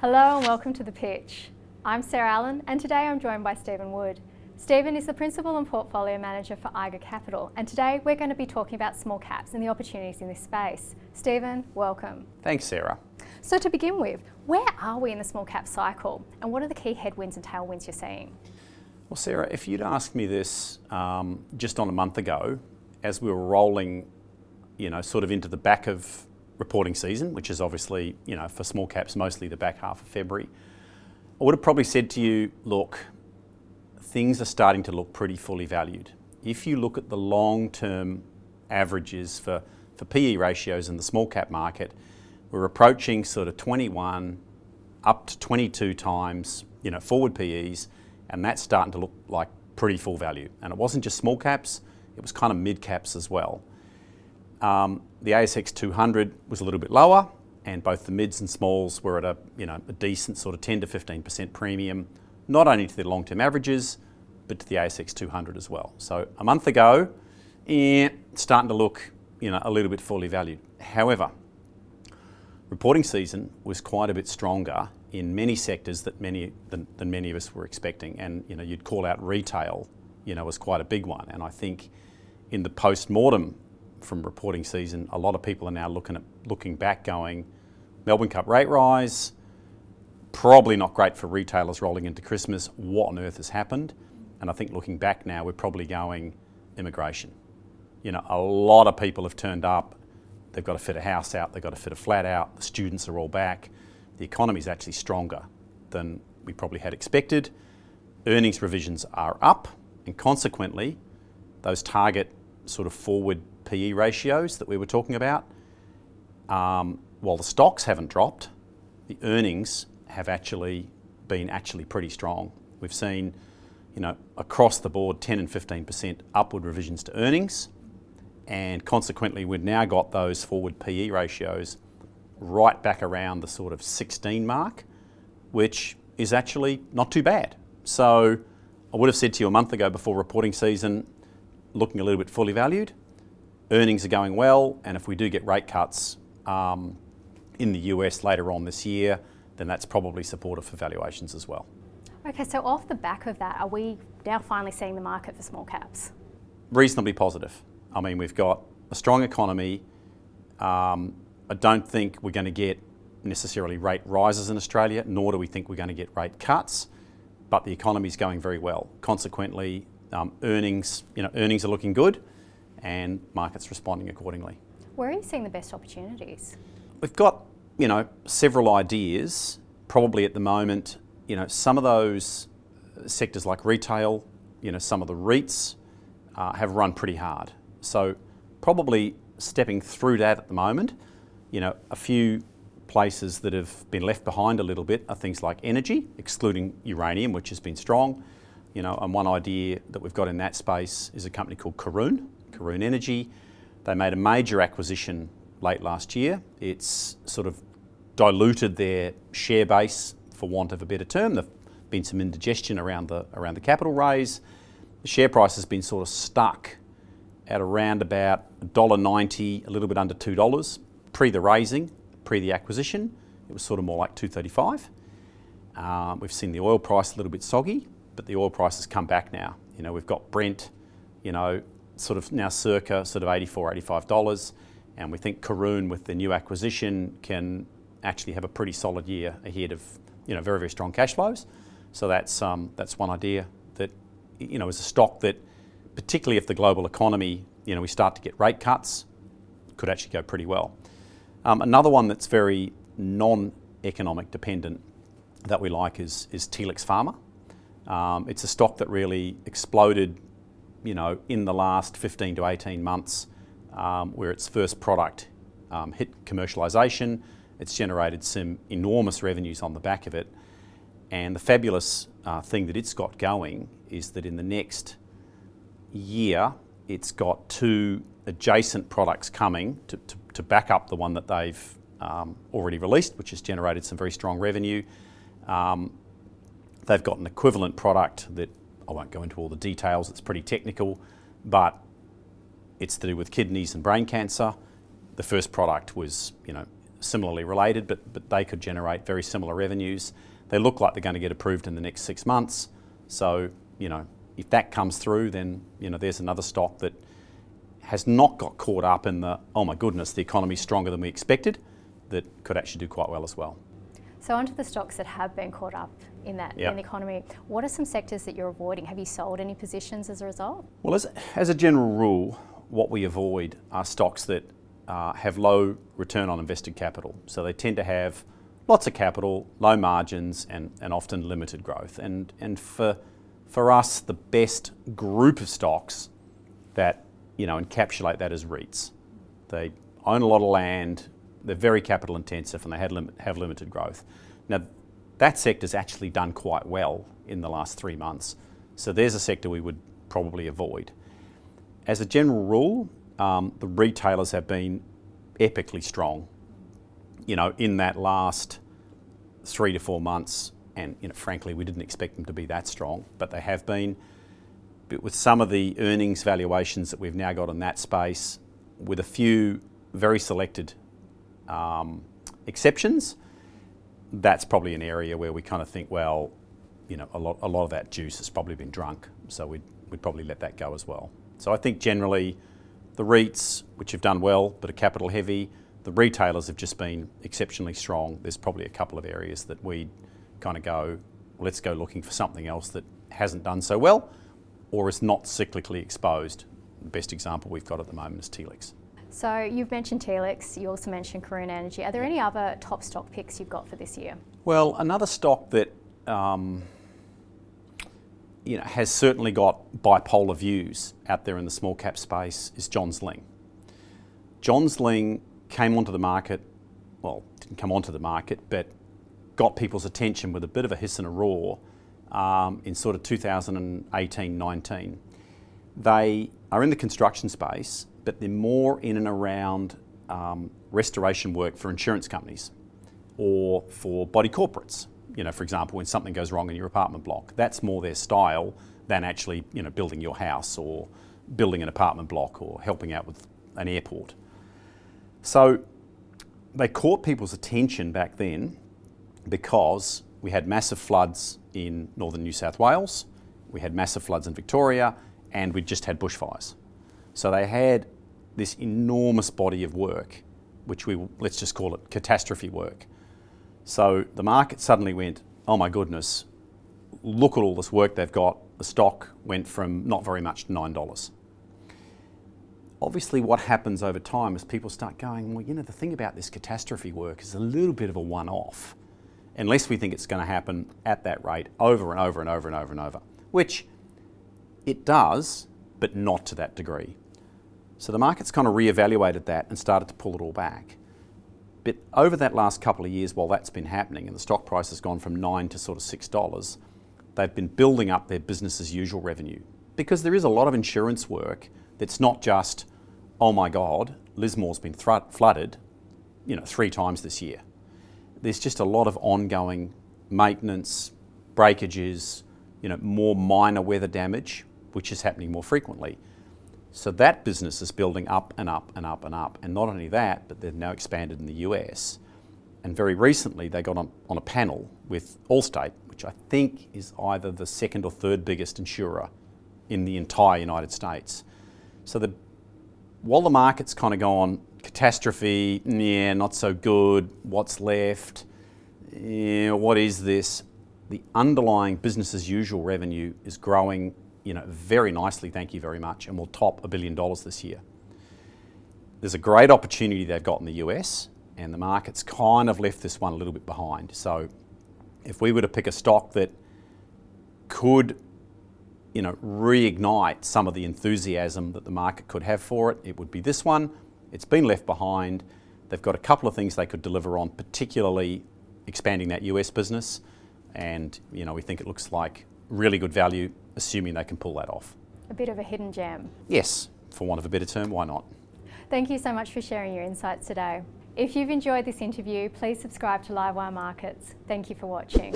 Hello and welcome to The Pitch. I'm Sarah Allen and today I'm joined by Stephen Wood. Stephen is the Principal and Portfolio Manager for Eiger Capital, and today we're going to be talking about small caps and the opportunities in this space. Stephen, welcome. Thanks, Sarah. So to begin with, where are we in the small cap cycle and what are the key headwinds and tailwinds you're seeing? Well, Sarah, if you'd asked me this just on a month ago, as we were rolling, sort of into the back of reporting season, which is obviously, for small caps, mostly the back half of February, I would have probably said to you, look, things are starting to look pretty fully valued. If you look at the long-term averages for PE ratios in the small cap market, we're approaching sort of 21 up to 22 times, forward PEs, and that's starting to look like pretty full value. And it wasn't just small caps, it was kind of mid caps as well. The ASX 200 was a little bit lower, and both the mids and smalls were at a decent sort of 10 to 15% premium, not only to the long-term averages, but to the ASX 200 as well. So a month ago, starting to look, a little bit fully valued. However, reporting season was quite a bit stronger in many sectors than many of us were expecting, and you'd call out retail, was quite a big one. And I think in the post-mortem from reporting season, a lot of people are now looking back going, Melbourne Cup rate rise, probably not great for retailers rolling into Christmas. What on earth has happened? And I think looking back now, we're probably going immigration. A lot of people have turned up. They've got to fit a house out. They've got to fit a flat out. The students are all back. The economy is actually stronger than we probably had expected. Earnings revisions are up, and consequently, those target sort of forward PE ratios that we were talking about, while the stocks haven't dropped, the earnings have actually been pretty strong. We've seen, across the board 10 and 15% upward revisions to earnings, and consequently we've now got those forward PE ratios right back around the sort of 16 mark, which is actually not too bad. So I would have said to you a month ago before reporting season, looking a little bit fully valued. Earnings are going well, and if we do get rate cuts in the US later on this year, then that's probably supportive for valuations as well. Okay, so off the back of that, are we now finally seeing the market for small caps? Reasonably positive. I mean, we've got a strong economy. I don't think we're going to get necessarily rate rises in Australia, nor do we think we're going to get rate cuts, but the economy is going very well. Consequently, earnings are looking good, and markets responding accordingly. Where are you seeing the best opportunities? We've got, several ideas. Probably at the moment, some of those sectors like retail, some of the REITs have run pretty hard. So probably stepping through that at the moment, a few places that have been left behind a little bit are things like energy, excluding uranium, which has been strong. And one idea that we've got in that space is a company called Karoon Energy. They made a major acquisition late last year. It's sort of diluted their share base, for want of a better term. There's been some indigestion around the capital raise. The share price has been sort of stuck at around about $1.90, a little bit under $2. Pre the raising, pre the acquisition, it was sort of more like $2.35. We've seen the oil price a little bit soggy, but the oil price has come back now. We've got Brent, sort of now circa sort of $84, $85, and we think Karoon with the new acquisition can actually have a pretty solid year ahead of, very, very strong cash flows. So that's one idea that, is a stock that, particularly if the global economy, we start to get rate cuts, could actually go pretty well. Another one that's very non-economic dependent that we like is Telix Pharma. It's a stock that really exploded, in the last 15 to 18 months, where its first product hit commercialisation. It's generated some enormous revenues on the back of it. And the fabulous thing that it's got going is that in the next year, it's got two adjacent products coming to back up the one that they've already released, which has generated some very strong revenue. They've got an equivalent product that I won't go into all the details, it's pretty technical, but it's to do with kidneys and brain cancer. The first product was, similarly related, but they could generate very similar revenues. They look like they're going to get approved in the next 6 months. So, if that comes through, then, there's another stock that has not got caught up in the, oh my goodness, the economy's stronger than we expected, that could actually do quite well as well. So onto the stocks that have been caught up in that in the economy. What are some sectors that you're avoiding? Have you sold any positions as a result? Well, as a general rule, what we avoid are stocks that have low return on invested capital. So they tend to have lots of capital, low margins, and often limited growth. And for us, the best group of stocks that encapsulate that as REITs. They own a lot of land, they're very capital intensive, and they have limited growth. Now, that sector's actually done quite well in the last 3 months. So there's a sector we would probably avoid. As a general rule, the retailers have been epically strong, in that last 3 to 4 months. And frankly, we didn't expect them to be that strong, but they have been. But with some of the earnings valuations that we've now got in that space, with a few very selected exceptions, that's probably an area where we kind of think, well, a lot of that juice has probably been drunk, so we'd probably let that go as well. So I think generally the REITs, which have done well but are capital heavy, the retailers have just been exceptionally strong. There's probably a couple of areas that we kind of go, well, let's go looking for something else that hasn't done so well or is not cyclically exposed. The best example we've got at the moment is Telix. So you've mentioned Telix, you also mentioned Karoon Energy. Are there any other top stock picks you've got for this year? Well, another stock that has certainly got bipolar views out there in the small cap space is Johns Lyng. Johns Lyng came onto the market, well, didn't come onto the market, but got people's attention with a bit of a hiss and a roar in sort of 2018-19. They are in the construction space, but they're more in and around restoration work for insurance companies or for body corporates. For example, when something goes wrong in your apartment block, that's more their style than actually, building your house or building an apartment block or helping out with an airport. So they caught people's attention back then because we had massive floods in northern New South Wales, we had massive floods in Victoria, and we just had bushfires. So they had this enormous body of work, which let's just call it catastrophe work. So the market suddenly went, oh my goodness, look at all this work they've got. The stock went from not very much to $9. Obviously what happens over time is people start going, well, the thing about this catastrophe work is a little bit of a one-off, unless we think it's going to happen at that rate over and over and over and over and over, which it does, but not to that degree. So the market's kind of re-evaluated that and started to pull it all back. But over that last couple of years, while that's been happening and the stock price has gone from $9 to sort of $6, they've been building up their business as usual revenue. Because there is a lot of insurance work that's not just, oh my God, Lismore's been flooded, 3 times this year. There's just a lot of ongoing maintenance, breakages, more minor weather damage, which is happening more frequently. So that business is building up and up and up and up. And not only that, but they've now expanded in the US. And very recently, they got on a panel with Allstate, which I think is either the second or third biggest insurer in the entire United States. So while the market's kind of gone, catastrophe, yeah, not so good, what's left, what is this? The underlying business as usual revenue is growing very nicely, thank you very much, and will top $1 billion this year. There's a great opportunity they've got in the US, and the market's kind of left this one a little bit behind. So if we were to pick a stock that could reignite some of the enthusiasm that the market could have for it, it would be this one. It's been left behind. They've got a couple of things they could deliver on, particularly expanding that US business, and we think it looks like really good value, assuming they can pull that off. A bit of a hidden gem. Yes, for want of a better term, why not? Thank you so much for sharing your insights today. If you've enjoyed this interview, please subscribe to Livewire Markets. Thank you for watching.